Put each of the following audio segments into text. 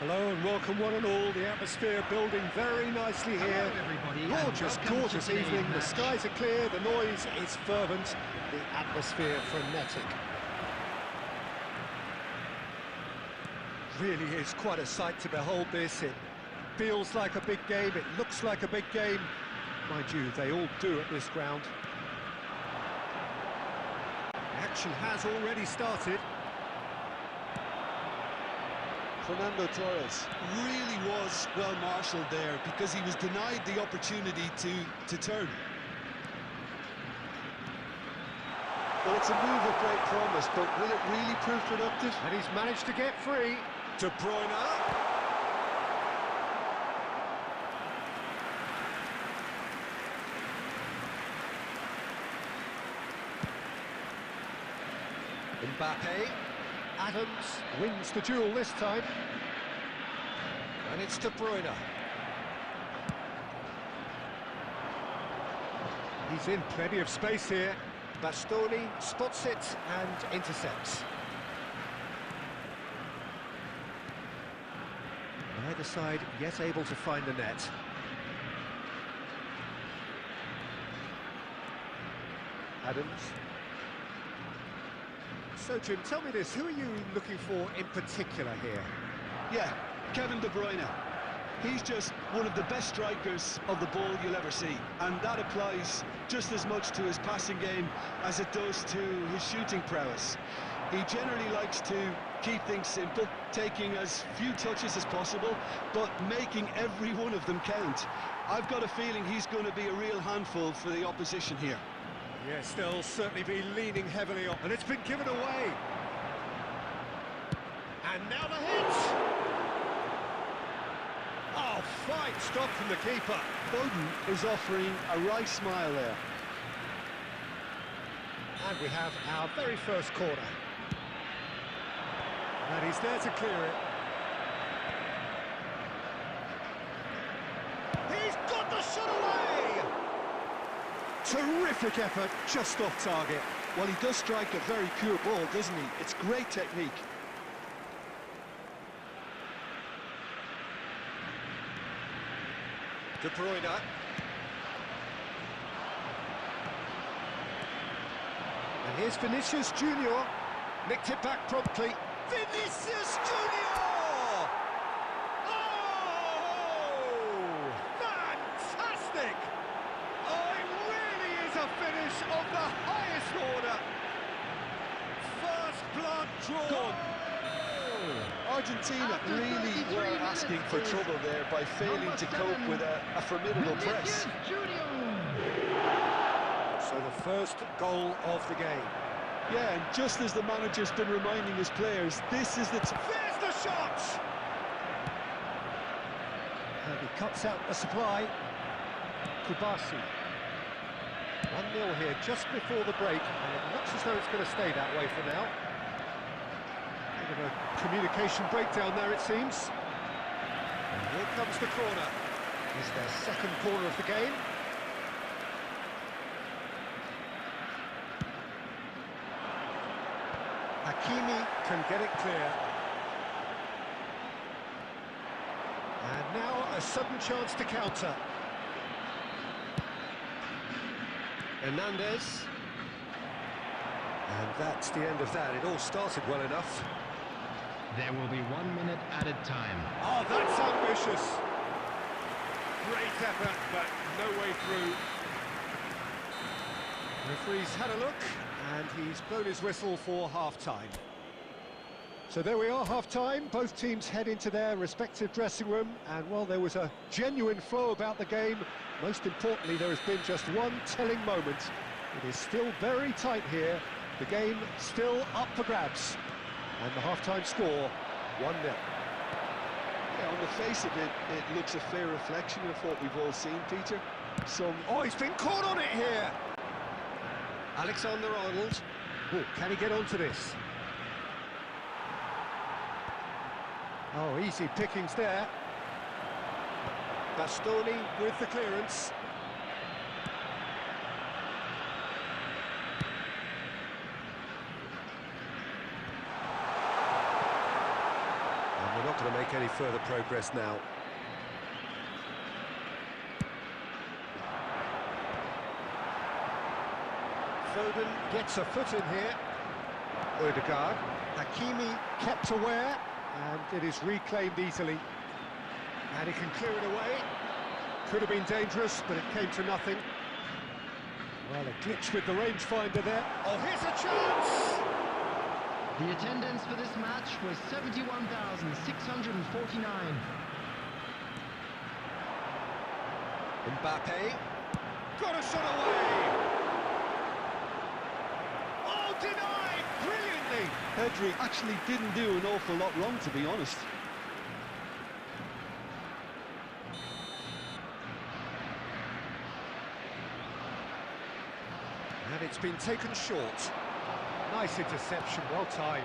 Hello and welcome one and all. The atmosphere building very nicely here. Gorgeous, gorgeous evening. The skies are clear, the noise is fervent, the atmosphere frenetic. really is quite a sight to behold this. It feels like a big game, it looks like a big game. Mind you, they all do at this ground. The action has already started. Fernando Torres really was well marshalled there because he was denied the opportunity to turn. Well, it's a move of great promise, but will it really prove productive? And he's managed to get free. De Bruyne. Mbappe. Adams wins the duel this time. And it's De Bruyne. He's in plenty of space here. Bastoni spots it and intercepts. Neither side yet able to find the net. Adams. So, Jim, tell me this, who are you looking for in particular here? Yeah, Kevin De Bruyne. He's just one of the best strikers of the ball you'll ever see, and that applies just as much to his passing game as it does to his shooting prowess. He generally likes to keep things simple, taking as few touches as possible, but making every one of them count. I've got a feeling he's going to be a real handful for the opposition here. Yes, they'll certainly be leaning heavily on, and it's been given away. And now the hit! Oh, fine stop from the keeper. Foden is offering a wry smile there. And we have our very first corner. And he's there to clear it. He's got the shot away! Terrific effort, just off target. Well, he does strike a very pure ball, doesn't he? It's great technique. De Bruyne. And here's Vinicius Junior. Nicked it back promptly. Vinicius Junior! Oh! Fantastic! Oh, it really is a finish of the highest order. First blood drawn. Argentina really were asking for trouble there by failing to cope with a formidable press. So the first goal of the game. Yeah, and just as the manager's been reminding his players, this is the... There's the shot! And he cuts out the supply. Kubasi. 1-0 here just before the break, and it looks as though it's going to stay that way for now. Bit of a communication breakdown there, it seems. And here comes the corner. It's their second corner of the game. Hakimi can get it clear. And now a sudden chance to counter. Hernandez. And that's the end of that. It all started well enough. There will be 1 minute added time. Oh, that's ambitious. Great effort, but no way through. The referee's had a look, and he's blown his whistle for half-time. So there we are, half-time. Both teams head into their respective dressing room, and while there was a genuine flow about the game, most importantly, there has been just one telling moment. It is still very tight here. The game still up for grabs. And the half-time score, 1-0. Yeah, on the face of it, it looks a fair reflection of what we've all seen, Peter. Oh, he's been caught on it here! Alexander-Arnold. Oh, can he get onto this? Oh, easy pickings there. Bastoni with the clearance. And we're not going to make any further progress now. Foden gets a foot in here. Odegaard. Hakimi kept aware, and it is reclaimed easily. And he can clear it away. Could have been dangerous, but it came to nothing. Well, a glitch with the rangefinder there. Oh, here's a chance! The attendance for this match was 71,649. Mbappe. Got a shot away! Oh, denied! Brilliantly! Pedri actually didn't do an awful lot wrong, to be honest. And it's been taken short. Nice interception, well timed.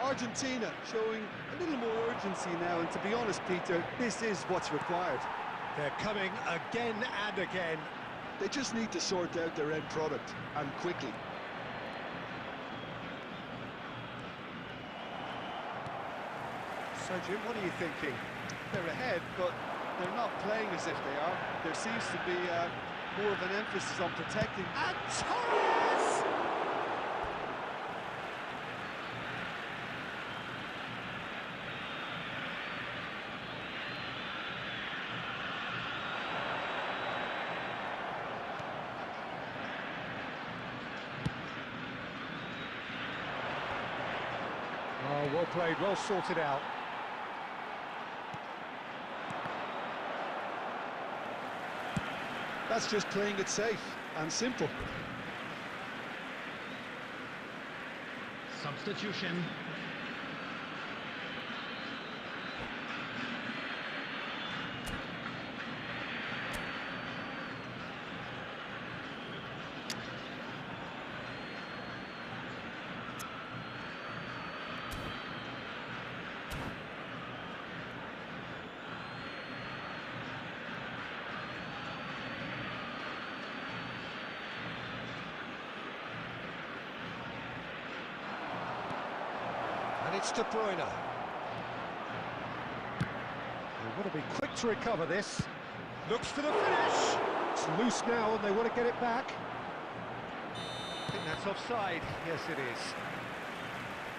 Argentina showing a little more urgency now, and to be honest, Peter, this is what's required. They're coming again and again. They just need to sort out their end product, and quickly. So, Jim, what are you thinking? They're ahead, but they're not playing as if they are. There seems to be more of an emphasis on protecting. And Torres! Oh, well played, well sorted out. That's just playing it safe and simple. Substitution. And it's De Bruyne. They want to be quick to recover this. Looks for the finish. It's loose now and they want to get it back. I think that's offside. Yes, it is.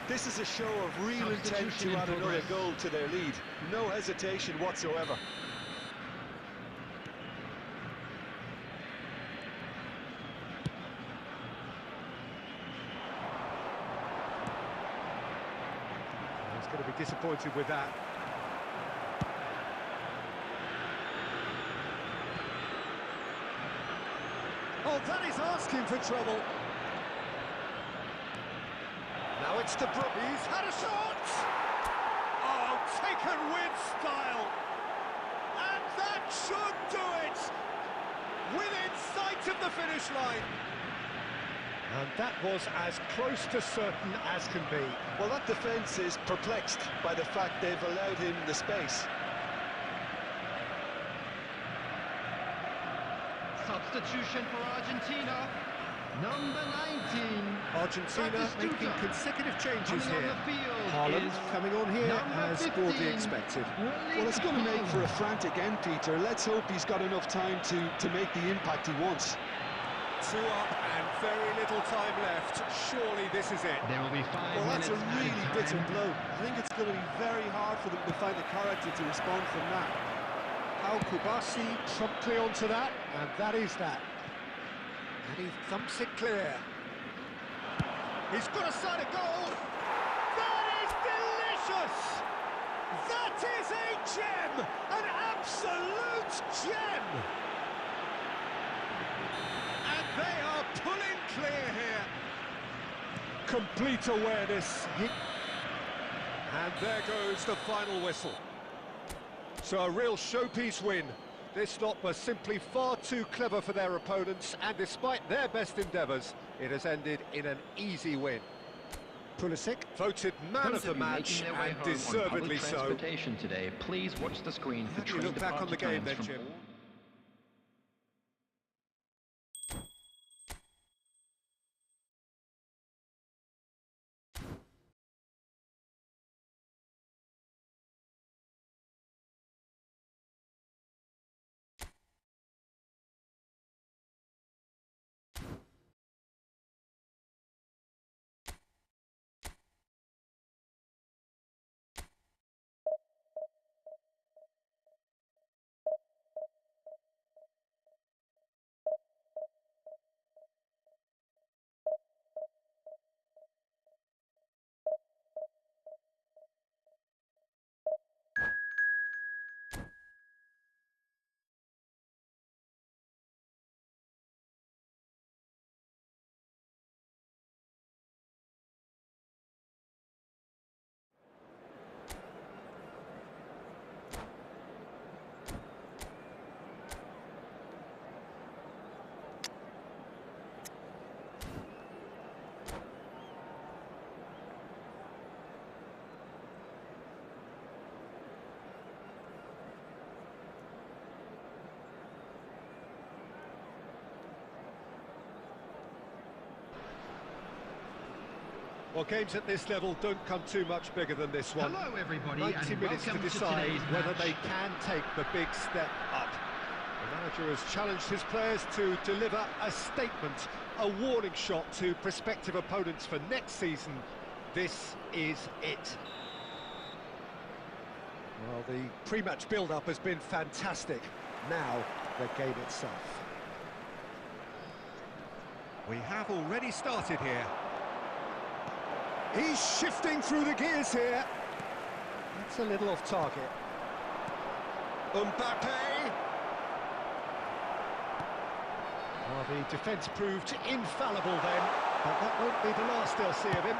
This is a show of real intent to add another goal to their lead. No hesitation whatsoever. He's going to be disappointed with that. Oh, that is asking for trouble. Now it's De Bruyne. He's had a shot! Oh, taken with style. And that should do it! Within sight of the finish line. And that was as close to certain as can be. Well, that defence is perplexed by the fact they've allowed him the space. Substitution for Argentina. Number 19. Argentina making consecutive changes Coming on here. the field Haaland is coming on here number as broadly 15. expected. Well, it's going to make for a frantic end, Peter. Let's hope he's got enough time to make the impact he wants. 2 up and very little time left. Surely this is it. There will be 5 Well, minutes. that's a really added bitter time. blow. I think it's going to be very hard for them to find the character to respond from that. Al Kubasi promptly onto that, and that is that. And he thumps it clear. He's got a side of goal. That is delicious! That is a gem! An absolute gem! And they are pulling clear here. Complete awareness. And there goes the final whistle. So a real showpiece win. This lot was simply far too clever for their opponents, and despite their best endeavours, it has ended in an easy win. Pulisic voted man of the match, and deservedly so. Transportation today. Please watch the screen for How do you look back on the game then, Jim? Well, games at this level don't come too much bigger than this one. Hello, everybody, 90 and minutes to welcome to decide today's whether match. they can take the big step up. The manager has challenged his players to deliver a statement, a warning shot to prospective opponents for next season. This is it. Well, the pre-match build-up has been fantastic. Now, the game itself. We have already started here. He's shifting through the gears here. That's a little off target. Mbappe. Well, the defence proved infallible then, but that won't be the last they'll see of him.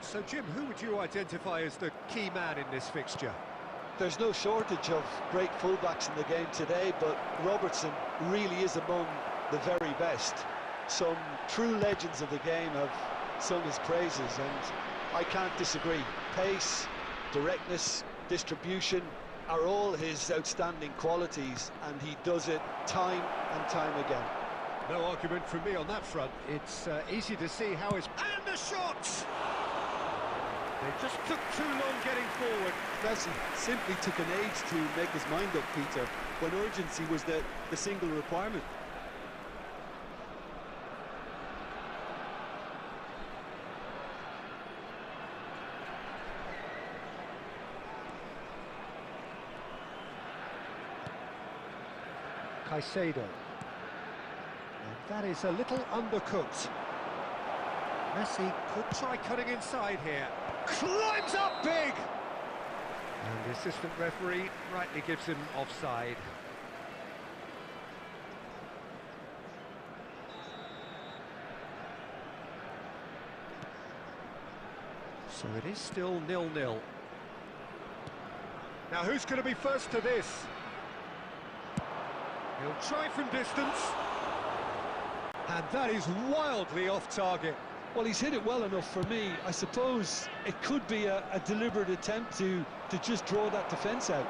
So, Jim, who would you identify as the key man in this fixture? There's no shortage of great fullbacks in the game today, but Robertson really is among the very best. Some true legends of the game have sung his praises, and I can't disagree. Pace, directness, distribution are all his outstanding qualities, and he does it time and time again. No argument from me on that front. It's easy to see how his... And the shot! They just took too long getting forward. Messi simply took an age to make his mind up, Peter, when urgency was the single requirement. Caicedo. And that is a little undercooked. Messi could try cutting inside here. Climbs up big! And the assistant referee rightly gives him offside. So it is still 0-0. Now who's going to be first to this? He'll try from distance. And that is wildly off target. Well, he's hit it well enough for me. I suppose it could be a deliberate attempt to just draw that defence out.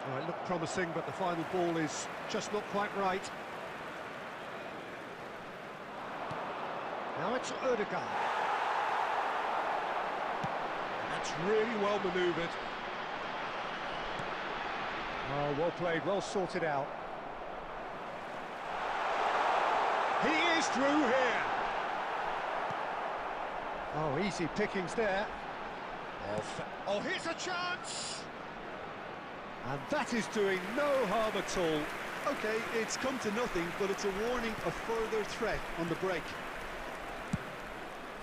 Well, it looked promising, but the final ball is just not quite right. Now it's Odegaard. That's really well manoeuvred. Oh, well played, well sorted out. He is through here. Oh, easy pickings there. Oh, here's a chance! And that is doing no harm at all. OK, it's come to nothing, but it's a warning of further threat on the break.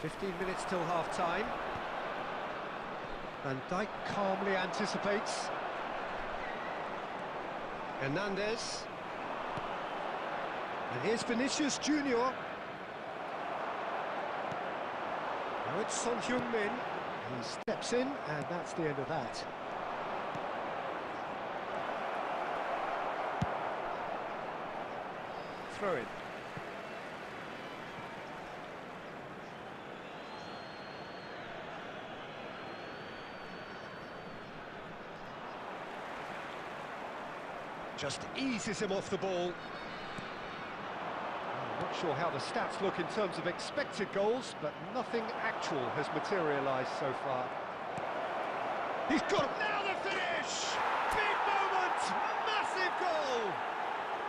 15 minutes till half-time. Van Dijk calmly anticipates. Hernandez. And here's Vinicius Junior. Now it's Son Heung-min. He steps in, and that's the end of that. Throw it. Just eases him off the ball. I'm not sure how the stats look in terms of expected goals, but nothing actual has materialised so far. He's got it! Now the finish! Big moment! Massive goal!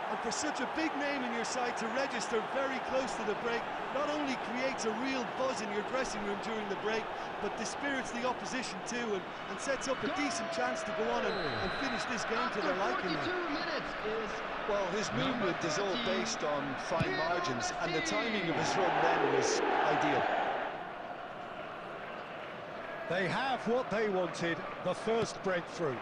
And for such a big name in your side to register very close to the break, not only creates a real buzz in your dressing room during the break, but dispirits the opposition too, and sets up a decent chance to go on and finish this game to their liking. Well, his movement is all based on fine margins, and the timing of his run then was ideal. They have what they wanted, the first breakthrough.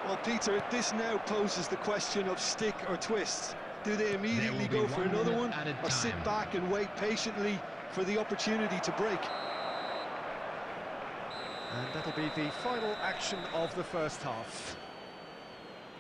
Well, Peter, this now poses the question of stick or twist. Do they immediately go for another one, or sit back and wait patiently for the opportunity to break? And that'll be the final action of the first half.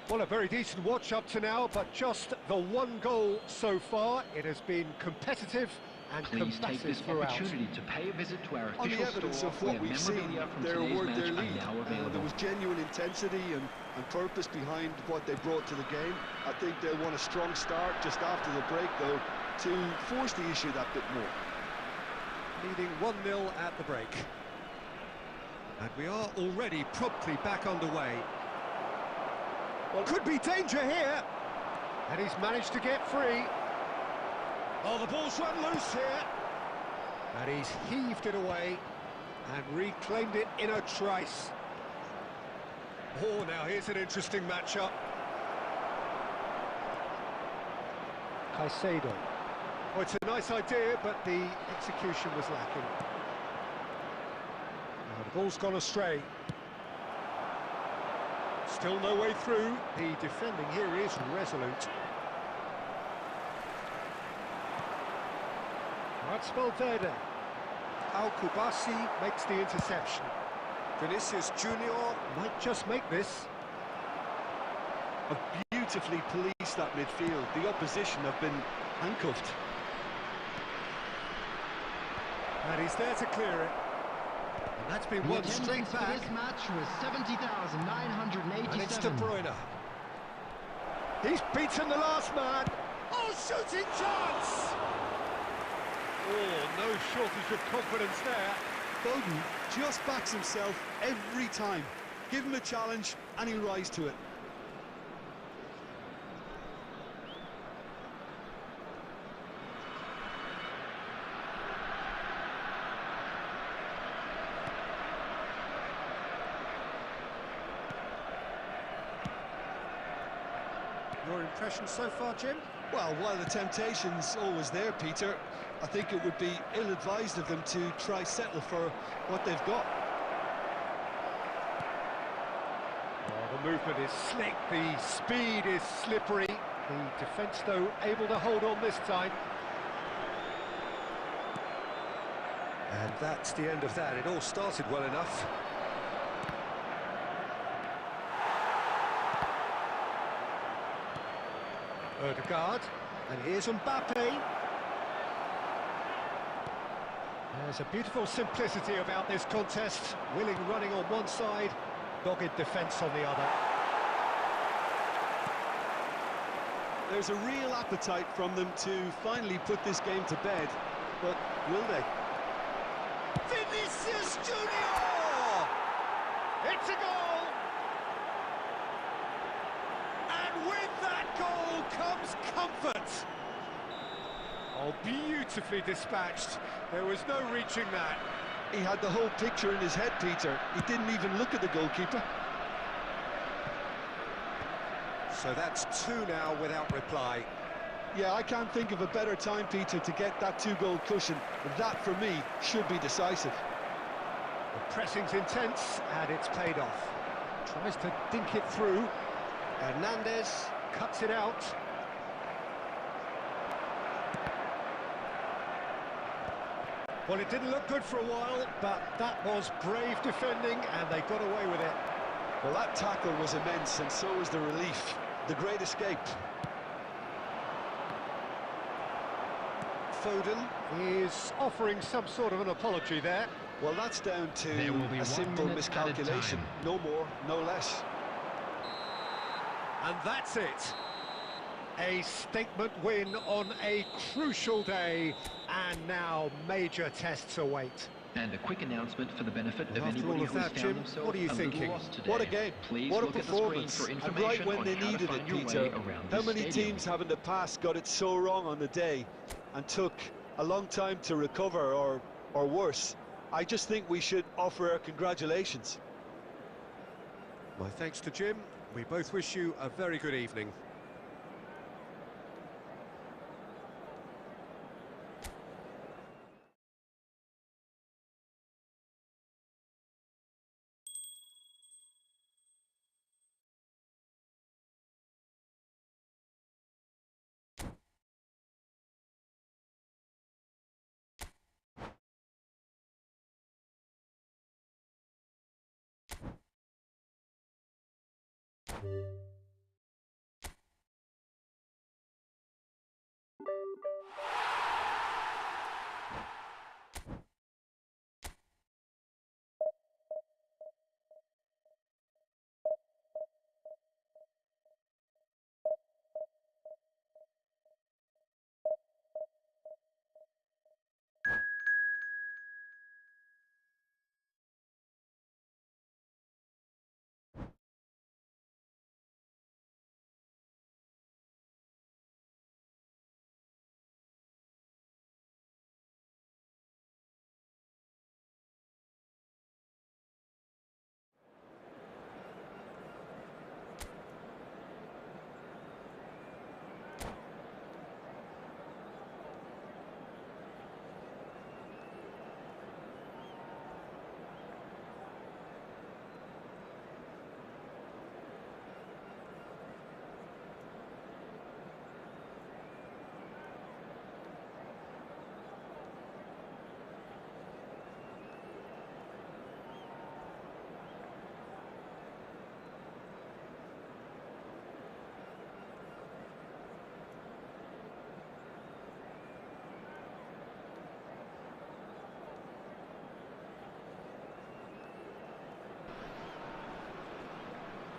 Well, a very decent watch up to now, but just the one goal so far. It has been competitive and Please take combative this throughout. opportunity to pay a visit to our On the official evidence store, of what where we've seen, memorabilia from they're today's worth match their are lead. now available. There was genuine intensity and purpose behind what they brought to the game. I think they'll want a strong start just after the break, though, to force the issue that bit more. Leading 1-0 at the break. And we are already promptly back underway. Well, could be danger here. And he's managed to get free. Oh, the ball's run loose here. And he's heaved it away and reclaimed it in a trice. Oh, now here's an interesting matchup. Caicedo. Oh, it's a nice idea, but the execution was lacking. Now the ball's gone astray. Still no way through. The defending here is resolute. That's Valverde. Al-Kubasi makes the interception. Vinicius Junior might just make this. Have beautifully policed that midfield. The opposition have been handcuffed. And he's there to clear it. And that's been one straight back. For this match was 70,987. And it's De Bruyne. He's beaten the last man. Oh, shooting chance! Oh, no shortage of confidence there. Bowden just backs himself every time. Give him a challenge and he'll rise to it. Your impression so far, Jim? Well, while the temptation's always there, Peter, I think it would be ill-advised of them to try settle for what they've got. Oh, the movement is slick, the speed is slippery. The defence, though, able to hold on this time. And that's the end of that. It all started well enough. Odegaard, and here's Mbappe. There's a beautiful simplicity about this contest. Willing running on one side, dogged defence on the other. There's a real appetite from them to finally put this game to bed, but will they? Vinicius Junior! It's a goal! And with that goal comes comfort. Oh, beautifully dispatched. There was no reaching that. He had the whole picture in his head, Peter. He didn't even look at the goalkeeper. So that's two now without reply. Yeah, I can't think of a better time, Peter, to get that two-goal cushion. That, for me, should be decisive. The pressing's intense, and it's paid off. Tries to dink it through. Hernandez cuts it out. Well, it didn't look good for a while, but that was brave defending, and they got away with it. Well, that tackle was immense, and so was the relief. The great escape. Foden is offering some sort of an apology there. Well, that's down to There will be a 1 simple minute added miscalculation. time. No more, no less. And that's it. A statement win on a crucial day, and now major tests await. And a quick announcement for the benefit of After anybody all of who has that, found Jim, themselves what are you a little thinking? lost today. What a game, Please what a look at the screen performance, for and information right when on they how to needed it, find your Peter. way around How this many stadium. teams have in the past got it so wrong on the day and took a long time to recover, or worse? I just think we should offer our congratulations. My thanks to Jim. We both wish you a very good evening.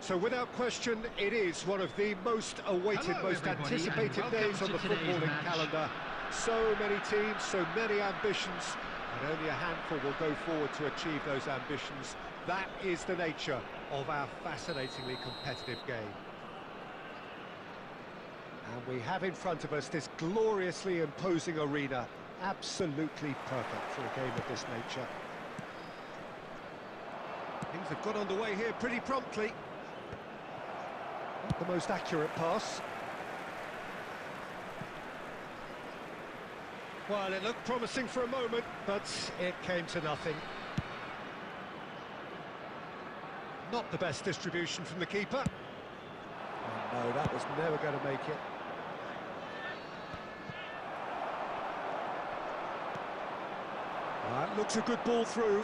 So without question, it is one of the most awaited, Hello, most everybody, anticipated and days welcome on the to today's footballing match. calendar. So many teams, so many ambitions, and only a handful will go forward to achieve those ambitions. That is the nature of our fascinatingly competitive game. And we have in front of us this gloriously imposing arena, absolutely perfect for a game of this nature. Things have got underway here pretty promptly. Not the most accurate pass. Well, it looked promising for a moment, but it came to nothing. Not the best distribution from the keeper. Oh, no, that was never going to make it. That looks a good ball through.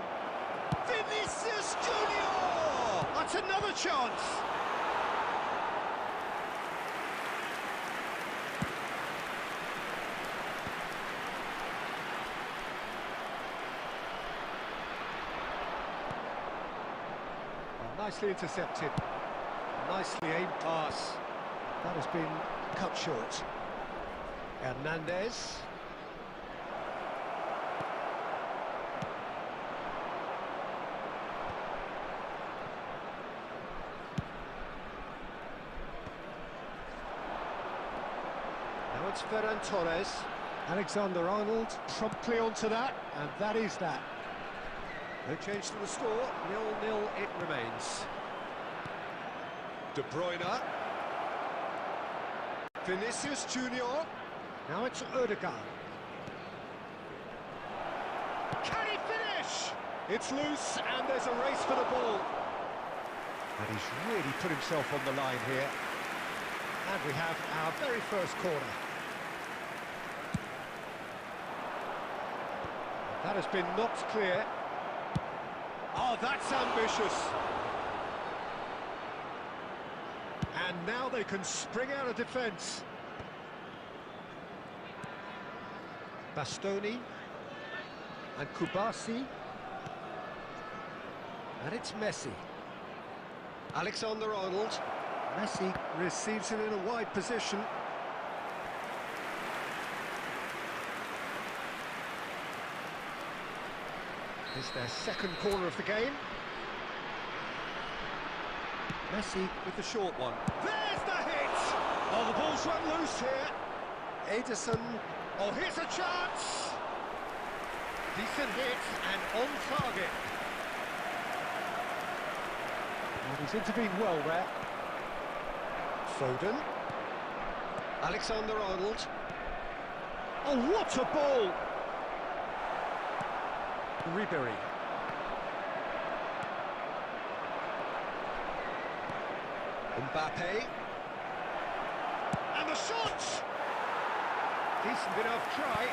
Vinicius Junior! That's another chance! Well, nicely intercepted. Nicely aimed pass. That has been cut short. Hernandez. Now it's Ferran Torres. Alexander-Arnold promptly onto that, and that is that. No change to the score, 0-0 it remains. De Bruyne. Vinicius Junior. Now it's Odegaard. Can he finish? It's loose, and there's a race for the ball. And he's really put himself on the line here. And we have our very first corner. That has been knocked clear. Oh, that's ambitious. And now they can spring out of defence. Bastoni and Kubasi. And it's Messi. Alexander-Arnold. Messi receives it in a wide position. It's their second corner of the game. Messi with the short one. There's the hit! Oh, the ball's run loose here. Ederson. Oh, here's a chance! Decent hit and on target. Well, he's intervened well there. Foden. Alexander-Arnold. Oh, what a ball! Ribery. Mbappe. And the shot! Decent enough try.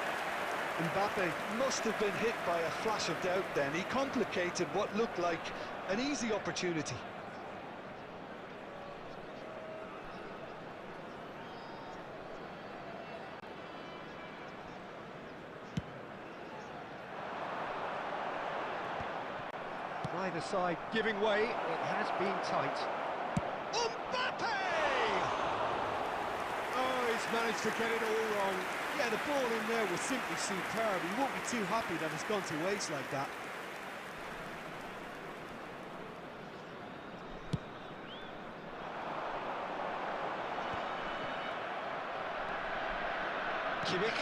Mbappe must have been hit by a flash of doubt then. He complicated what looked like an easy opportunity. Either side giving way, it has been tight. Mbappe! Oh, he's managed to get it all wrong. Yeah, the ball in there was simply superb. He won't be too happy that it's gone to waste like that. Kimmich.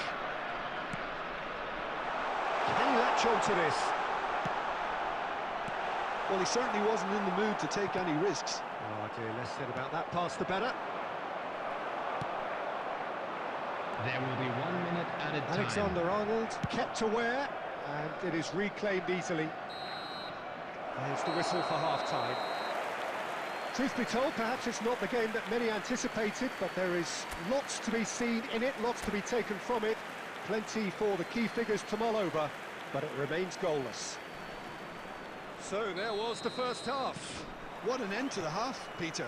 Can he latch on to this? Well, he certainly wasn't in the mood to take any risks. Oh dear, less said about that pass the better. There will be 1 minute added time. Alexander-Arnold kept aware, and it is reclaimed easily. There's the whistle for half-time. Truth be told, perhaps it's not the game that many anticipated, but there is lots to be seen in it, lots to be taken from it. Plenty for the key figures to mull over, but it remains goalless. So there was the first half. What an end to the half, Peter.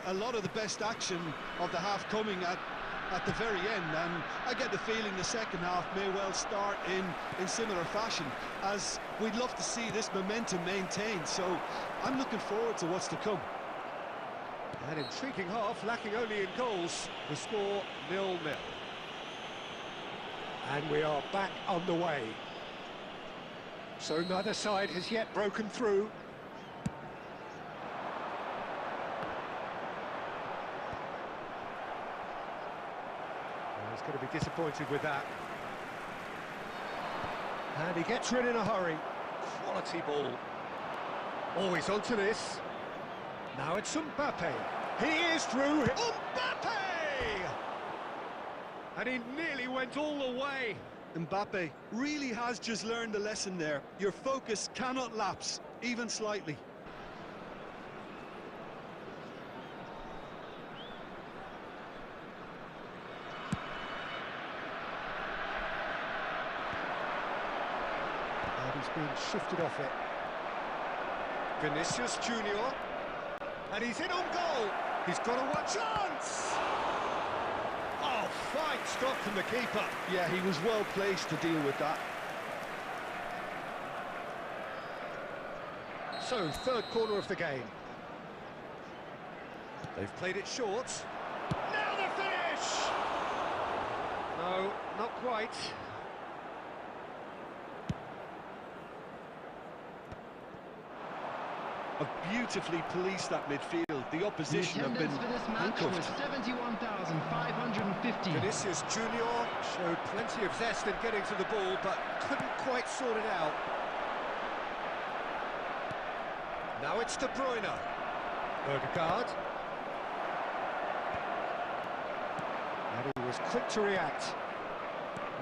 A lot of the best action of the half coming at the very end, and I get the feeling the second half may well start in similar fashion, as we'd love to see this momentum maintained, so I'm looking forward to what's to come. An intriguing half, lacking only in goals. The score 0-0. And we are back underway. So neither side has yet broken through. Well, he's going to be disappointed with that. And he gets rid in a hurry. Quality ball. Always onto this. Now it's Mbappe. He is through. Mbappe! And he nearly went all the way. Mbappe really has just learned a lesson there. Your focus cannot lapse, even slightly. And he's been shifted off it. Vinicius Junior. And he's in on goal. He's got a one chance. Oh, fine stop from the keeper. Yeah, he was well placed to deal with that. So, third corner of the game. They've played it short. Now the finish! No, not quite. Beautifully policed that midfield. The opposition have been for this match handcuffed. was 71,550. Vinicius Junior showed plenty of zest in getting to the ball, but couldn't quite sort it out. Now it's De Bruyne. Odegaard. And he was quick to react.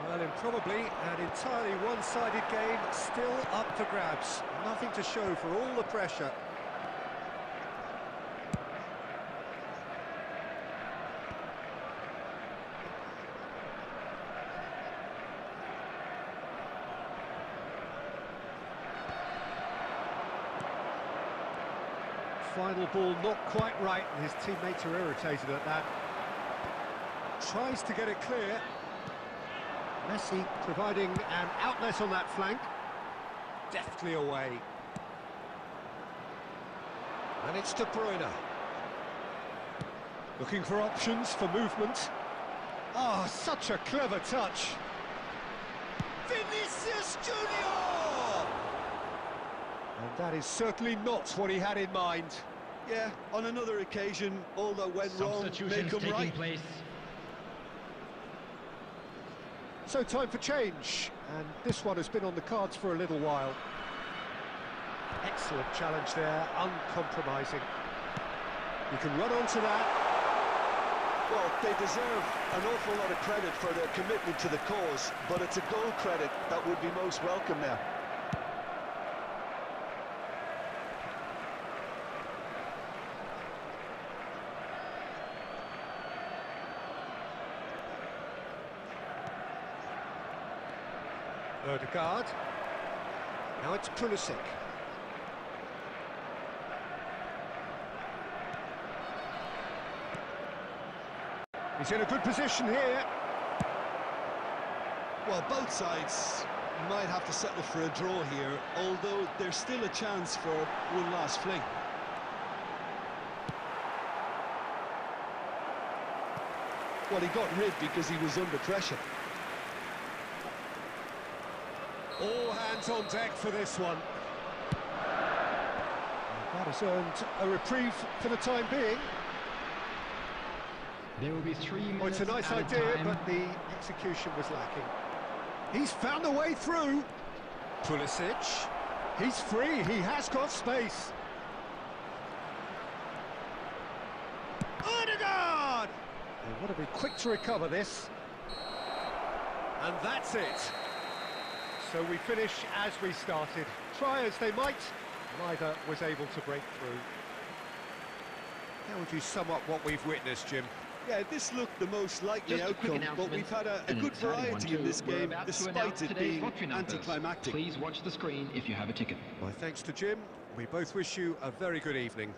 Well, in probably an entirely one-sided game, still up for grabs. Nothing to show for all the pressure. Final ball not quite right, and his teammates are irritated at that. Tries to get it clear. Messi providing an outlet on that flank. Deftly away. And it's De Bruyne. Looking for options for movement. Oh, such a clever touch. Vinicius Junior! And that is certainly not what he had in mind. Yeah, on another occasion, all that went wrong may Substitutions come taking right. place. So time for change, and this one has been on the cards for a little while. Excellent challenge there, uncompromising. You can run onto that. Well, they deserve an awful lot of credit for their commitment to the cause, but it's a goal credit that would be most welcome now. Odegaard. Now it's Pulisic. He's in a good position here. Well, both sides might have to settle for a draw here, although there's still a chance for one last fling. Well, he got rid because he was under pressure. All hands on deck for this one. That has earned a reprieve for the time being. There will be 3 minutes. Oh, it's a nice idea, but the execution was lacking. He's found a way through. Pulisic. He's free. He has got space. Odegaard! They want to be quick to recover this. And that's it. So we finish as we started. Try as they might, neither was able to break through. How would you sum up what we've witnessed, Jim? Yeah, this looked the most likely Just a quick outcome, but announcement. we've had a An good exciting one variety in too. this We're game, about to despite announce it today's being lottery numbers. anticlimactic. Please watch the screen if you have a ticket. My thanks to Jim. We both wish you a very good evening.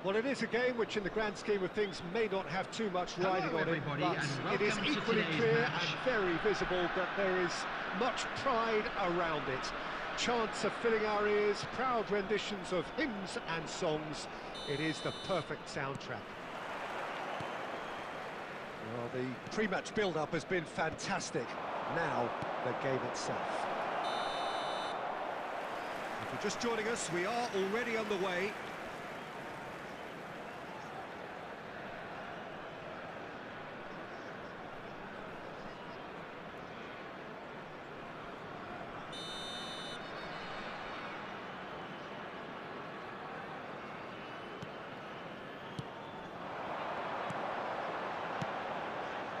Well, it is a game which, in the grand scheme of things, may not have too much riding on it, everybody, but and it is welcome to equally today's clear match. and very visible that there is much pride around it. Chants are filling our ears, proud renditions of hymns and songs. It is the perfect soundtrack. Well, the pre-match build-up has been fantastic. Now, the game itself. If you're just joining us, we are already underway.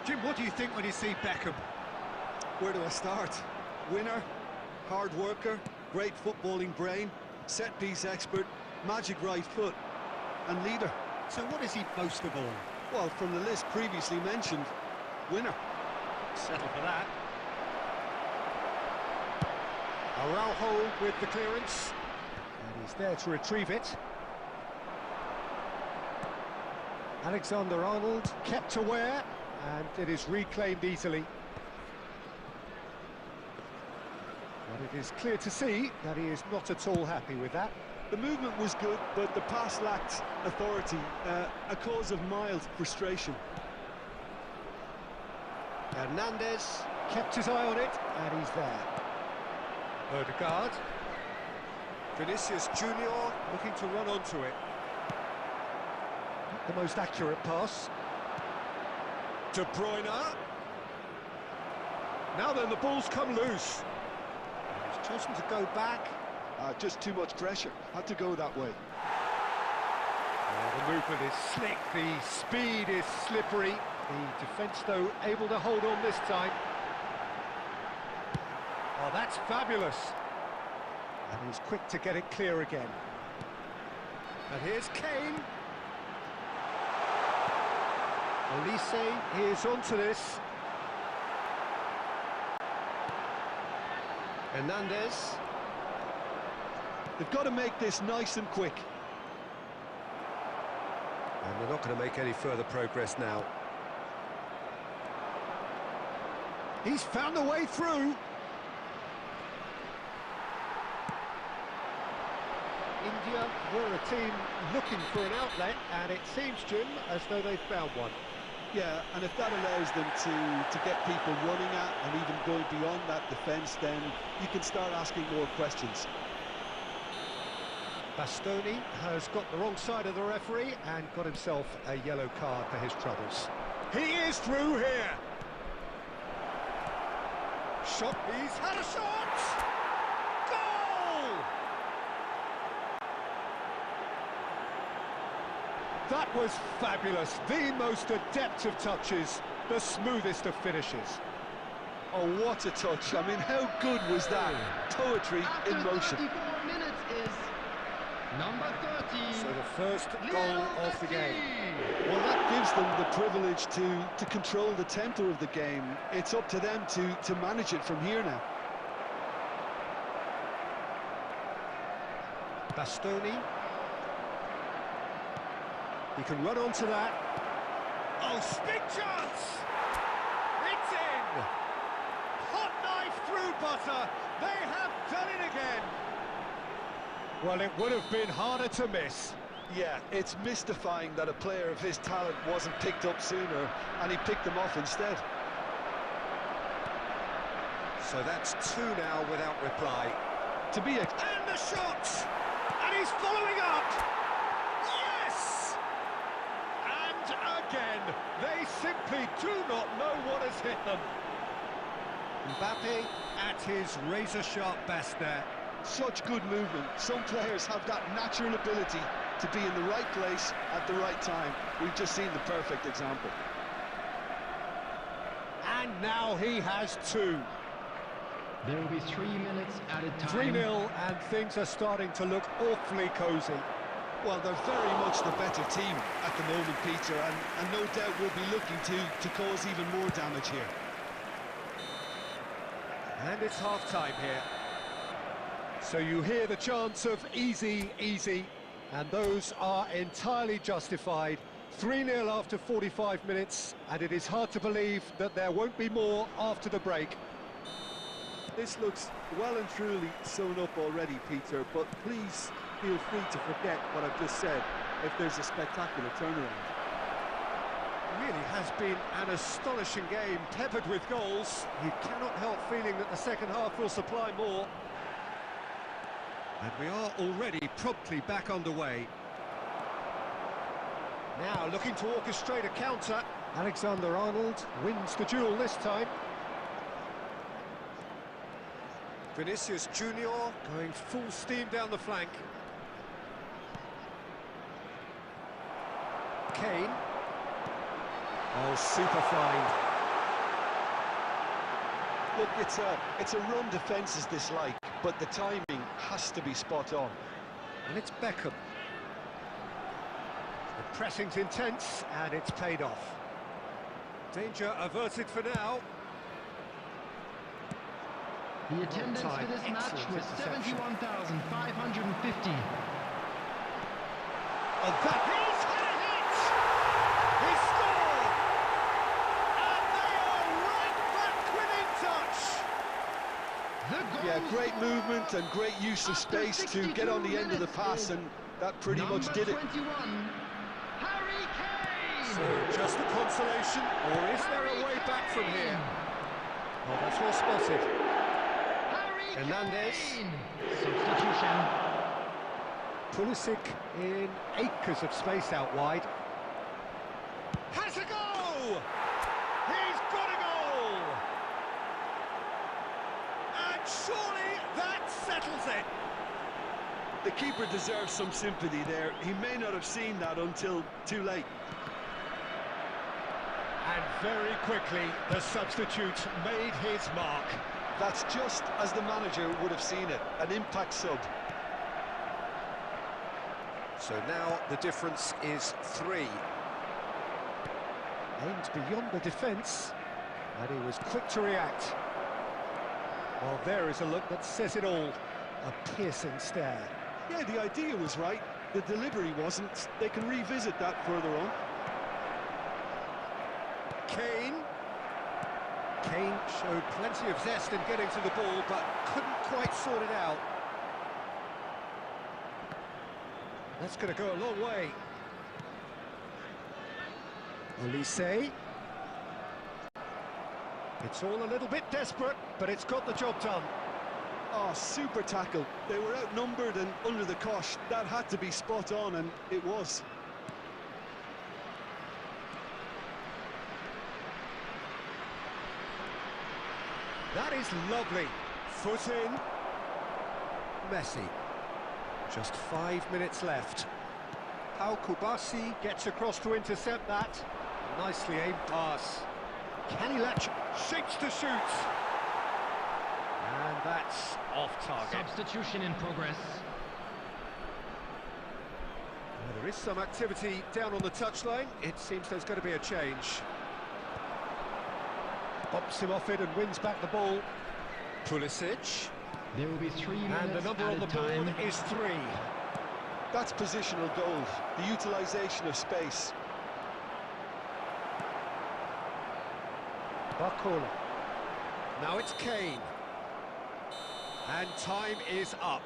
Jim, what do you think when you see Beckham? Where do I start? Winner, hard worker, great footballing brain, set-piece expert, magic right foot, and leader. So what is he most of all? Well, from the list previously mentioned, winner. Settle for that. Araujo with the clearance. And he's there to retrieve it. Alexander-Arnold kept aware, and it is reclaimed easily. But it is clear to see that he is not at all happy with that. The movement was good, but the pass lacked authority, a cause of mild frustration. Hernandez kept his eye on it, and he's there. Odegaard. Vinicius Junior looking to run onto it. Not the most accurate pass. De Bruyne. Now then, the ball's come loose. He's chosen to go back. Just too much pressure. Had to go that way. The movement is slick, the speed is slippery. The defence, though, able to hold on this time. Oh, that's fabulous. And he's quick to get it clear again. And here's Kane. Olise is onto this. Hernandez. They've got to make this nice and quick. And they're not going to make any further progress now. He's found a way through. India were a team looking for an outlet, and it seems, Jim, as though they've found one. Yeah, and if that allows them to get people running at and even going beyond that defence, then you can start asking more questions. Bastoni has got the wrong side of the referee and got himself a yellow card for his troubles. He is through here. Shot, he's had a shot! Goal! That was fabulous, the most adept of touches, the smoothest of finishes. Oh, what a touch. I mean, how good was that? Poetry in motion. 34 minutes is number 30. So the first goal of the game. Well, that gives them the privilege to control the tempo of the game. It's up to them to manage it from here now. Bastoni. He can run onto that. Oh, big chance! It's in! Hot knife through butter. They have done it again. Well, it would have been harder to miss. Yeah, it's mystifying that a player of his talent wasn't picked up sooner, and he picked them off instead. So that's two now without reply. To be And the shot! And he's following up! Yes! And again, they simply do not know what has hit them. Mbappe at his razor-sharp best there. such good movement. Some players have that natural ability to be in the right place at the right time. We've just seen the perfect example. And now he has two. There will be 3 minutes at a time. 3-0, and things are starting to look awfully cosy. Well, they're very much the better team at the moment, Peter, and no doubt will be looking to cause even more damage here. And it's half-time here. So you hear the chants of easy, easy, And those are entirely justified. 3-0 after 45 minutes, and it is hard to believe that there won't be more after the break. This looks well and truly sewn up already, Peter, but please feel free to forget what I've just said if there's a spectacular turnaround. It really has been an astonishing game, peppered with goals. You cannot help feeling that the second half will supply more. And we are already promptly back underway. Now looking to orchestrate a counter. Alexander-Arnold wins the duel this time. Vinicius Junior going full steam down the flank. Kane. Oh, super find. Look, it's a run defence is this like, but the timing has to be spot on. And it's Beckham. The pressing's intense, and it's paid off. Danger averted for now. The attendance for this match was 71,550. And that he's had it! He scored! And they are right back within touch! Yeah, great movement and great use of space to get on the end of the pass, and that pretty much did it. 21, Harry Kane! So, just a consolation, or is there a way back from here? Oh, that's well spotted. Hernandez. Substitution. Pulisic in acres of space out wide. Has a goal! He's got a goal! And surely that settles it. The keeper deserves some sympathy there. He may not have seen that until too late. And very quickly, the substitute made his mark. That's just as the manager would have seen it, an impact sub. So now the difference is 3. Aimed beyond the defence, and he was quick to react. Well, there is a look that says it all. A piercing stare. Yeah, the idea was right. The delivery wasn't. They can revisit that further on. Kane. Kane showed plenty of zest in getting to the ball, but couldn't quite sort it out. That's going to go a long way. Olise. It's all a little bit desperate, but it's got the job done. Oh, super tackle. They were outnumbered and under the cosh. That had to be spot on, and it was. That is lovely. Foot in. Messi. Just 5 minutes left. Pau Kubasi gets across to intercept that. Nicely aimed pass. Can he latch? Shapes to shoot. And that's off target. Substitution in progress. Well, there is some activity down on the touchline. It seems there's going to be a change. Bumps him off it and wins back the ball. Pulisic. There will be 3 minutes And the number on the time. board is 3. That's positional gold, the utilisation of space. Barcola. Now it's Kane. And time is up.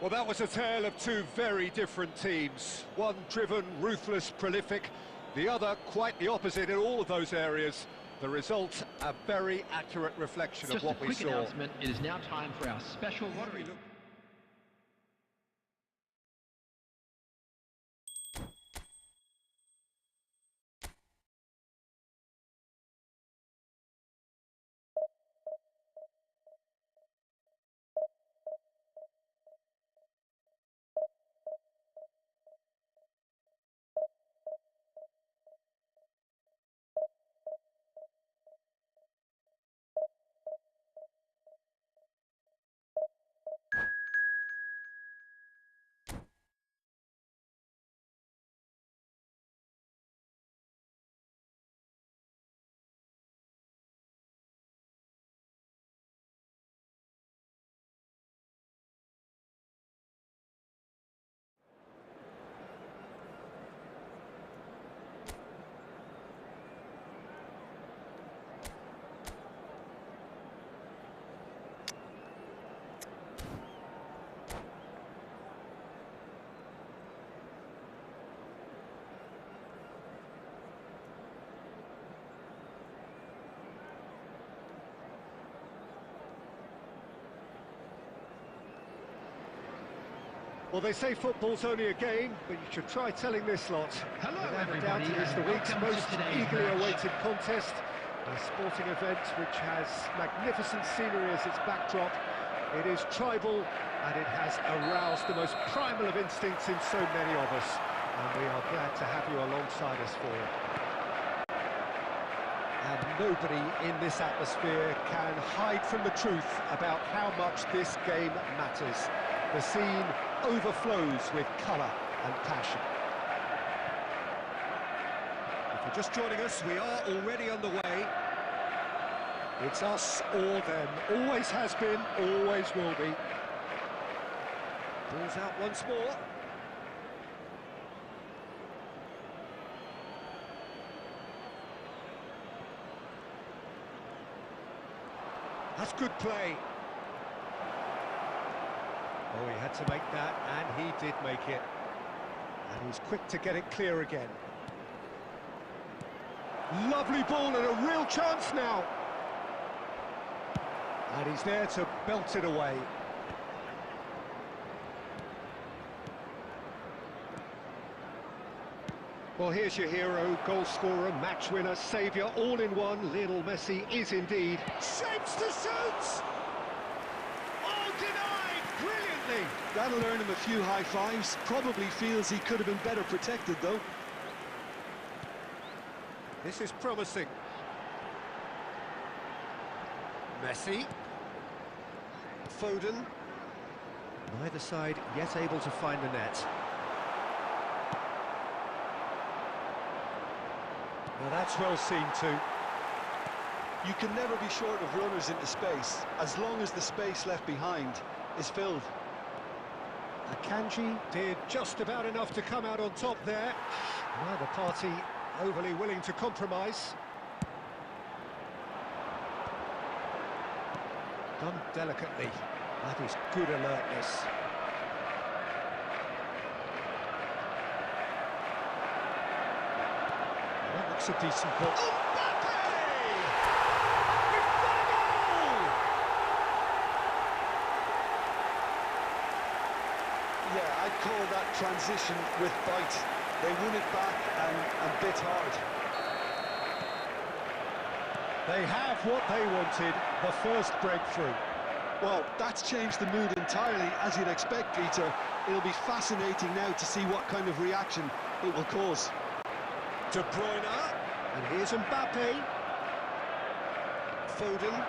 Well, that was a tale of two very different teams. One driven, ruthless, prolific. The other quite the opposite in all of those areas. The result, a very accurate reflection of Just what a we quick saw. announcement. It is now time for our special lottery. Well, they say football's only a game, but you should try telling this lot. Hello, Without a doubt, everybody, it is the and week's welcome to most today's eagerly match. awaited contest. A sporting event which has magnificent scenery as its backdrop. It is tribal, and it has aroused the most primal of instincts in so many of us. And we are glad to have you alongside us for it. And nobody in this atmosphere can hide from the truth about how much this game matters. The scene overflows with colour and passion. If you're just joining us, we are already on the way. It's us or them. Always has been, always will be. Ball's out once more. That's good play. Oh, he had to make that, and he did make it. And he's quick to get it clear again. Lovely ball and a real chance now. And he's there to belt it away. Well, here's your hero, goal scorer, match winner, saviour, all in one. Lionel Messi is indeed. Shapes to shoot! Oh, denied! Brilliantly! That'll earn him a few high fives. Probably feels he could have been better protected, though. This is promising. Messi. Foden. Neither side yet able to find the net. Now that's well seen too. You can never be short of runners into space, as long as the space left behind is filled. Akanji did just about enough to come out on top there. Neither party overly willing to compromise. Done delicately. That is good alertness. That looks a decent ball. Mbappe! We've got a goal! Yeah, I'd call that transition with bite. They won it back and bit hard. They have what they wanted, the first breakthrough. Well, that's changed the mood entirely, as you'd expect, Peter. It'll be fascinating now to see what kind of reaction it will cause. De Bruyne, and here's Mbappe. Foden.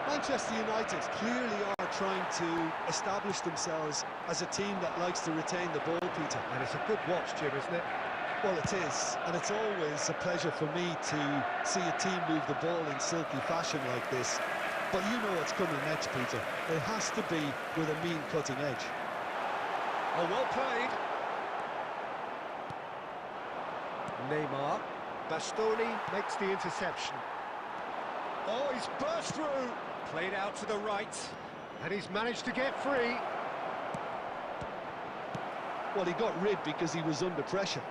Manchester United clearly are trying to establish themselves as a team that likes to retain the ball, Peter. And it's a good watch, Jim, isn't it? Well, it is, and it's always a pleasure for me to see a team move the ball in silky fashion like this. But you know what's coming next, Peter. It has to be with a mean cutting edge. Oh, well played. Neymar. Bastoni makes the interception. Oh, he's burst through. Played out to the right. And he's managed to get free. Well, he got rid because he was under pressure.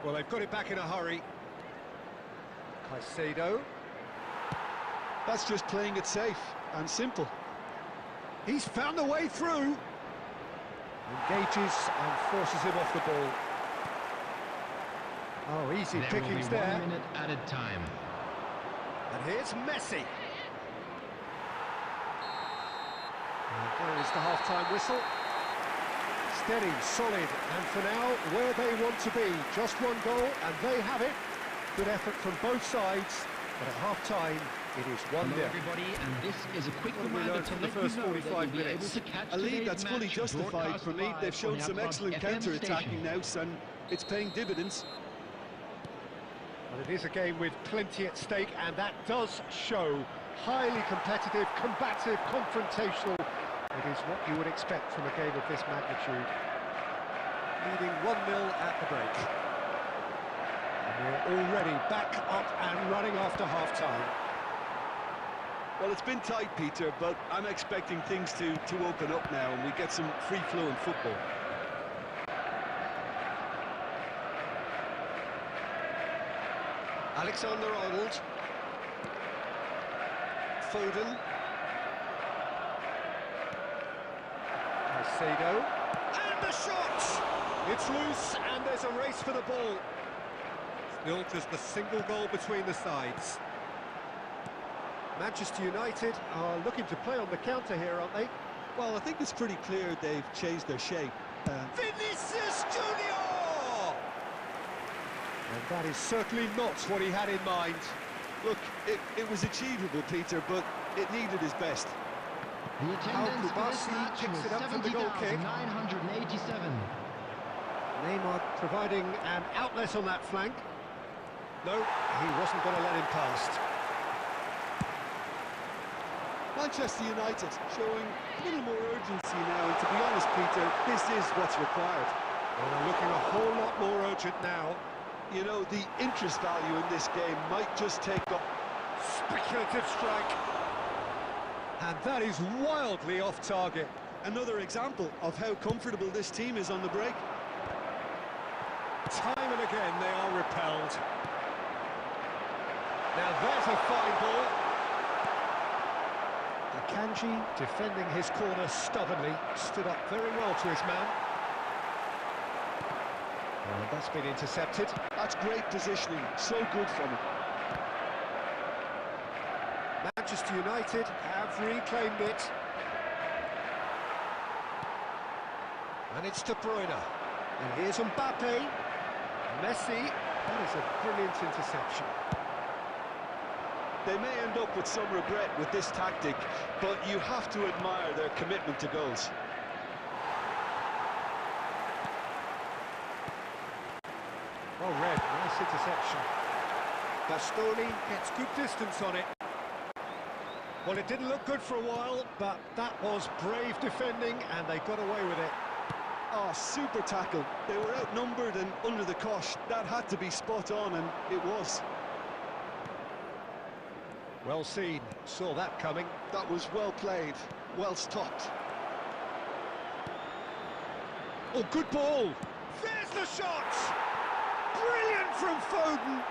Well, they've got it back in a hurry. Caicedo. That's just playing it safe and simple. He's found the way through. Engages and forces him off the ball. Oh, easy There pickings will be there. 1 minute added time. And here's Messi. And there is the half-time whistle. Steady, solid, and for now, where they want to be. Just one goal, and they have it. Good effort from both sides, but at half-time, it is 1-0. Hello everybody, and this is a quick What have we reminder learned to from the let you first know that 45 you'll be able minutes? to catch A lead today's that's fully match justified broadcast for me. live They've shown on some our excellent FM counter-attacking station. now, and it's paying dividends. Well, it is a game with plenty at stake, and that does show. Highly competitive, combative, confrontational. It is what you would expect from a game of this magnitude. Leading 1-0 at the break. And we're already back up and running after half-time. Well, it's been tight, Peter, but I'm expecting things to open up now and we get some free-flowing football. Alexander-Arnold. Foden. Caicedo. And the shot! It's loose, and there's a race for the ball. Still just a single goal between the sides. Manchester United are looking to play on the counter here, aren't they? Well, I think it's pretty clear they've changed their shape. Vinicius Junior! And that is certainly not what he had in mind. Look, it was achievable, Peter, but it needed his best. The attendance for this Kubasi match picks was it up from the goal kick. 70,987. Neymar providing an outlet on that flank. No, he wasn't going to let him past. Manchester United showing a little more urgency now, and to be honest, Peter, this is what's required. Well, they're looking a whole lot more urgent now. You know, the interest value in this game might just take up. Speculative strike. And that is wildly off target. Another example of how comfortable this team is on the break. Time and again they are repelled. Now there's a fine ball. Akanji defending his corner stubbornly, stood up very well to his man. And that's been intercepted. That's great positioning, so good from him. Manchester United have reclaimed it. And it's De Bruyne. And here's Mbappe. Messi. That is a brilliant interception. They may end up with some regret with this tactic, but you have to admire their commitment to goals. Well read, nice interception. Bastoni gets good distance on it. Well, it didn't look good for a while, but that was brave defending, and they got away with it. Oh, super tackle. They were outnumbered and under the cosh. That had to be spot on, and it was. Well seen, saw that coming. That was well played, well stopped. Oh, good ball! There's the shot! Brilliant from Foden!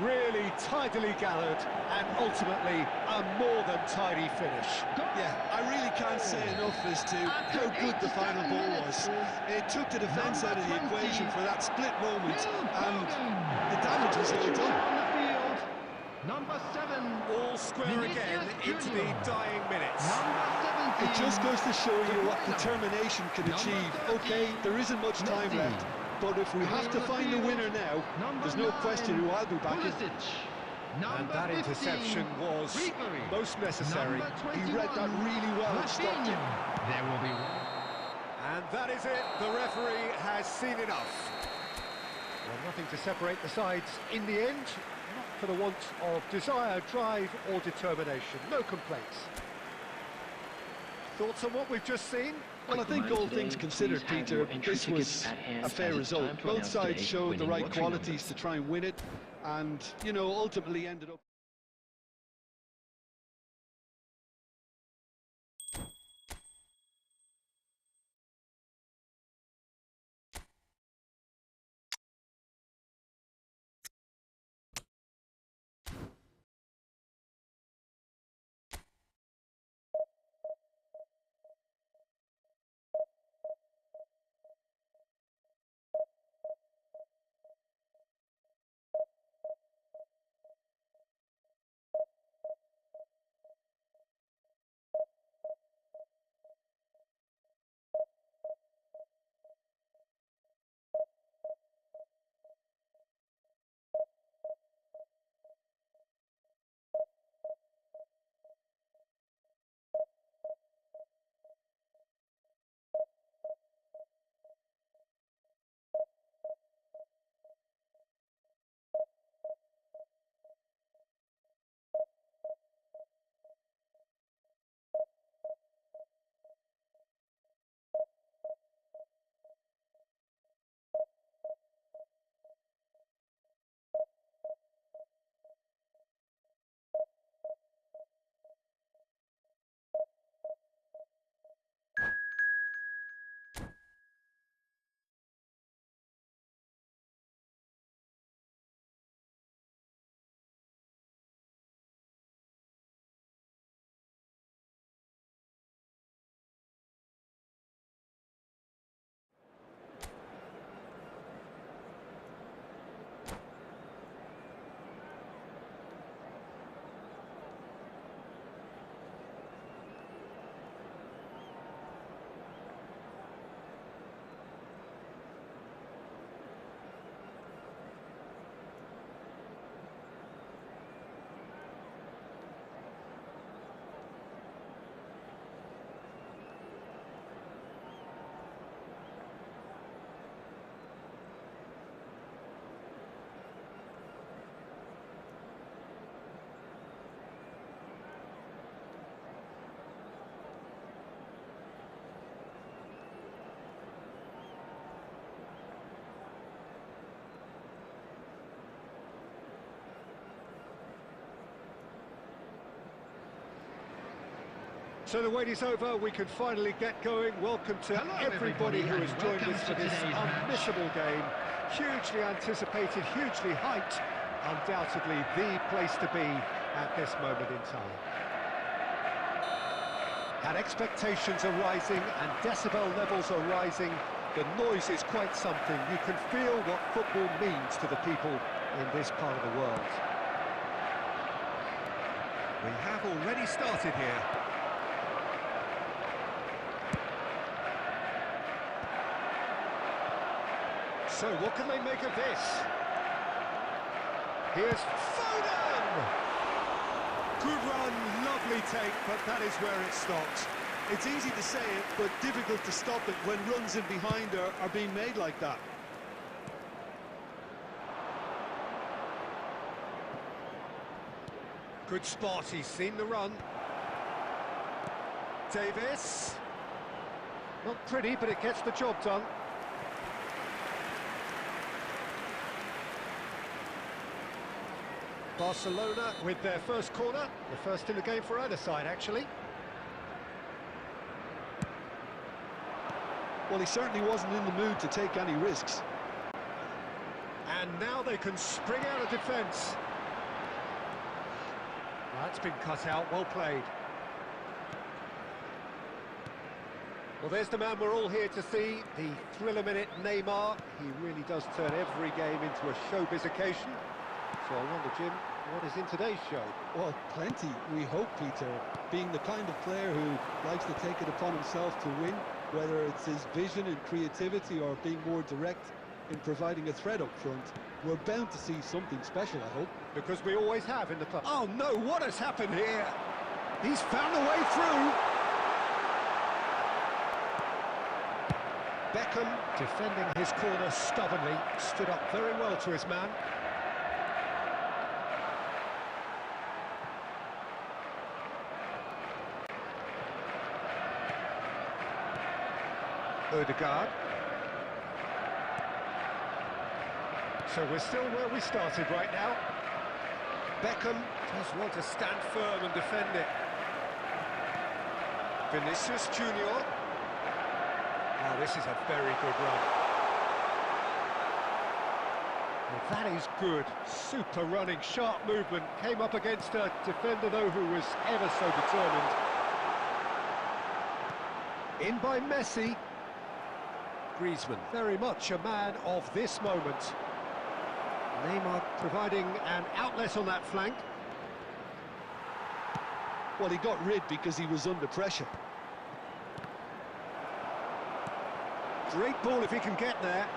Really tidily gathered, and ultimately a more than tidy finish. Yeah, I really can't say enough as to how good the final ball was. It took the defence out of the equation for that split moment, and the damage was all done. Number 7. All square again into the dying minutes. It just goes to show you what determination can achieve. Okay, there isn't much time left, but if we have to find the winner now, there's no question who I'll be backing. And that interception was most necessary. He read that really well and stopped it. There will be one. And that is it. The referee has seen enough. Well, nothing to separate the sides in the end. Not for the want of desire, drive or determination. No complaints. Thoughts on what we've just seen? Well, I think all things considered, Peter, this was a fair result. Both sides showed the right qualities to try and win it, and, you know, ultimately ended up So the wait is over, we can finally get going. Welcome to Hello, everybody who has and joined welcome us for to this today's match. unmissable game. Hugely anticipated, hugely hyped. Undoubtedly the place to be at this moment in time. And expectations are rising and decibel levels are rising. The noise is quite something. You can feel what football means to the people in this part of the world. We have already started here. So what can they make of this? Here's Foden! Good run, lovely take, but that is where it stopped. It's easy to say it, but difficult to stop it when runs in behind are being made like that. Good spot, he's seen the run. Davis. Not pretty, but it gets the job done. Barcelona with their first corner, the first in the game for either side, actually. Well, he certainly wasn't in the mood to take any risks. And now they can spring out of defence. That's been cut out, well played. Well, there's the man we're all here to see, the thriller-minute Neymar. He really does turn every game into a showbiz occasion. So I wonder, Jim, what is in today's show? Well, plenty, we hope, Peter. Being the kind of player who likes to take it upon himself to win, whether it's his vision and creativity or being more direct in providing a threat up front, we're bound to see something special, I hope. Because we always have in the past. Oh no, what has happened here? He's found a way through. Beckham, defending his corner stubbornly, stood up very well to his man. Odegaard. So we're still where we started right now. Beckham does want to stand firm and defend it. Vinicius Junior. Oh, this is a very good run. Well, that is good. Super running, sharp movement. Came up against a defender, though, who was ever so determined. In by Messi. Griezmann, very much a man of this moment. Neymar providing an outlet on that flank. Well, he got rid because he was under pressure. Great ball if he can get there.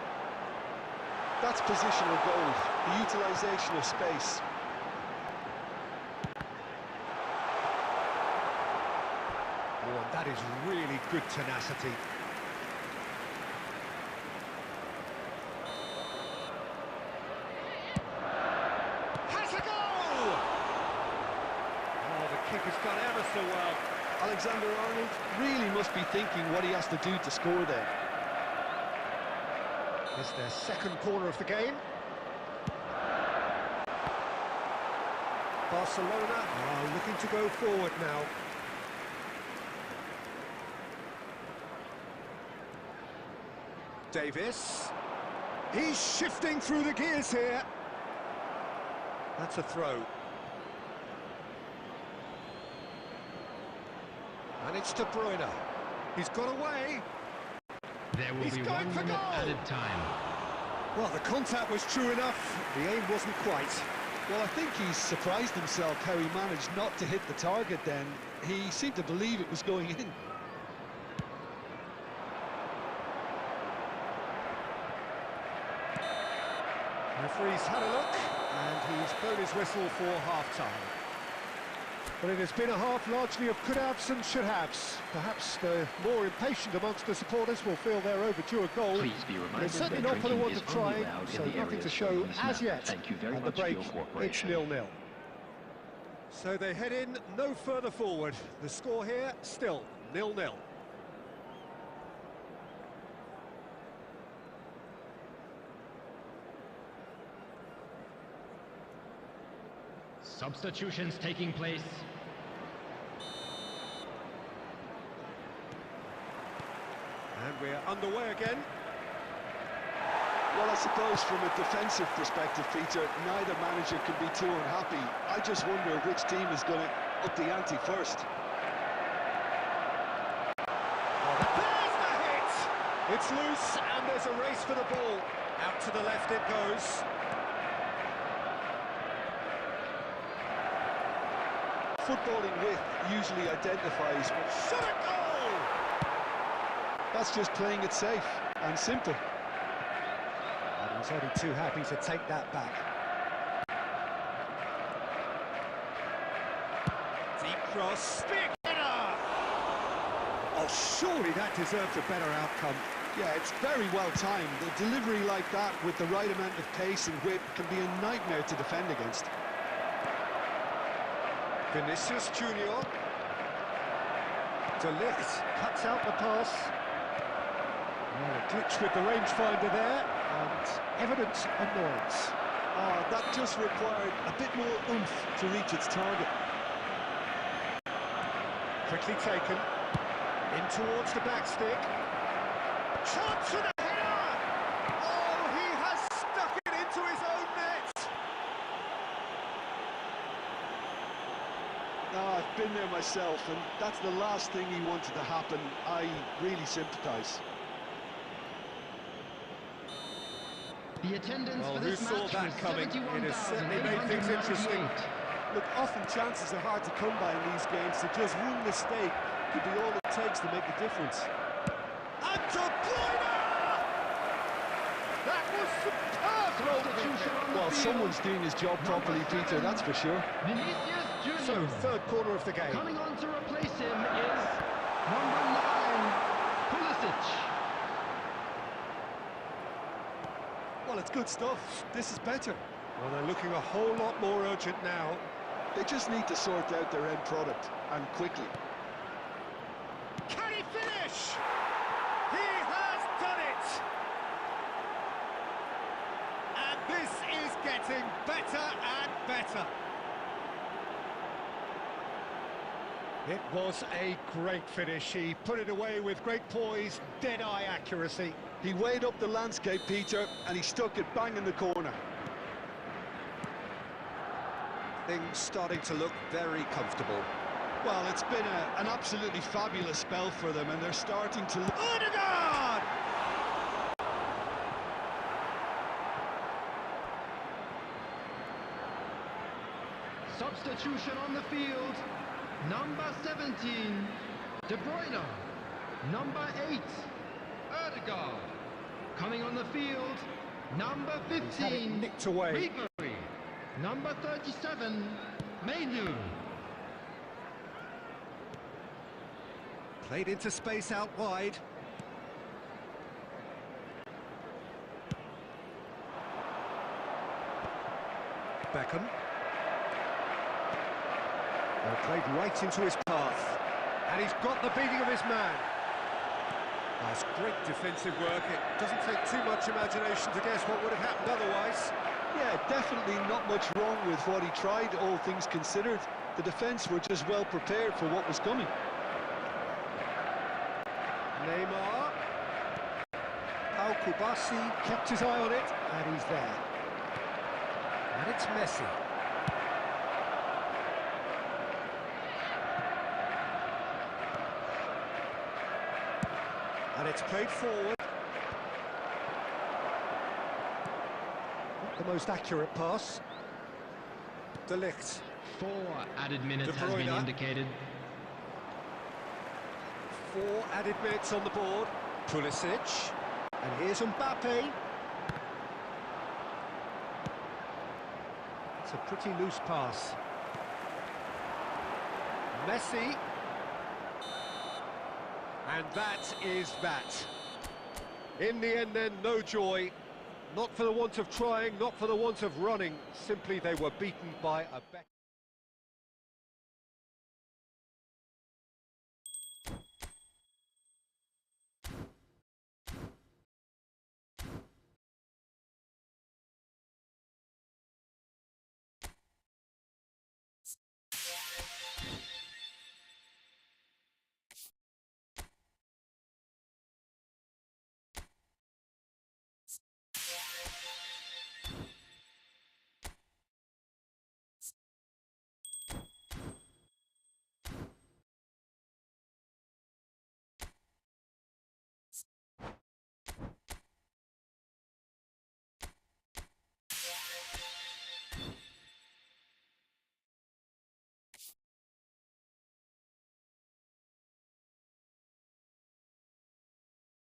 That's positional goal, the utilisation of space. Oh, and that is really good tenacity. Has done ever so well. Alexander-Arnold really must be thinking what he has to do to score there. It's their second corner of the game. Barcelona are looking to go forward now. Davis. He's shifting through the gears here. That's a throw. And it's De Bruyne. He's got away. There will He's be going 1 for minute goal. added time. Well, the contact was true enough. The aim wasn't quite. Well, I think he's surprised himself how he managed not to hit the target then. He seemed to believe it was going in. Referee's had a look, and he's blown his whistle for half-time. But it has been a half largely of could-haves and should-haves. Perhaps the more impatient amongst the supporters will feel they're overdue a goal. Please be reminded It's certainly that not for the drinking want of is only trying, allowed in so the nothing to areas show shown on this as map. yet. Thank you very At the much for break, your it's cooperation. 0-0. So they head in no further forward. The score here, still 0-0. Substitutions taking place. We're underway again. Well, I suppose from a defensive perspective, Peter, neither manager can be too unhappy. I just wonder which team is going to up the ante first. There's the hit! It's loose, and there's a race for the ball. Out to the left it goes. Footballing width usually identifies... Shot a goal! That's just playing it safe and simple. And he's only too happy to take that back. Deep cross, big header! Oh, surely that deserved a better outcome. Yeah, it's very well timed. The delivery like that with the right amount of pace and whip can be a nightmare to defend against. Vinicius Junior. De Ligt cuts out the pass. Well, a glitch with the rangefinder there, and evident annoyance. Oh, that just required a bit more oomph to reach its target. Quickly taken. In towards the back stick. Chance for the header! Oh, he has stuck it into his own net! No, I've been there myself, and that's the last thing he wanted to happen. I really sympathise. The attendance Well, for who this saw match that was coming? It has certainly made things interesting. 71,898. Look, often chances are hard to come by in these games, so just one mistake could be all it takes to make the difference. And De Bruyne! That was superb Substitution on the Well, field. someone's doing his job properly, Peter, that's for sure. Vinicius Junior. So, third corner of the game. Coming on to replace him is number 9, Pulisic. Well, it's good stuff. This is better. Well, they're looking a whole lot more urgent now. They just need to sort out their end product, and quickly. Can he finish? He has done it! And this is getting better and better. It was a great finish. He put it away with great poise, dead-eye accuracy. He weighed up the landscape, Peter, and he stuck it bang in the corner. Things starting to look very comfortable. Well, it's been an absolutely fabulous spell for them, and they're starting to... Odegaard! Substitution on the field. Number 17, De Bruyne. Number 8, Odegaard. Coming on the field, number He's had it 15, nicked away. Ribery. Number 37, Mainu. Played into space out wide. Beckham. Played right into his path. And he's got the beating of his man. That's great defensive work. It doesn't take too much imagination to guess what would have happened otherwise. Yeah, definitely not much wrong with what he tried, all things considered. The defence were just well prepared for what was coming. Neymar. Pau Kubasi kept his eye on it, and he's there. And it's Messi. And it's played forward. Not the most accurate pass. De Ligt. 4 added minutes De has been Bruyne. indicated. 4 added minutes on the board. Pulisic. And here's Mbappe. It's a pretty loose pass. Messi. And that is that. In the end then, no joy. Not for the want of trying, not for the want of running. Simply they were beaten by a better...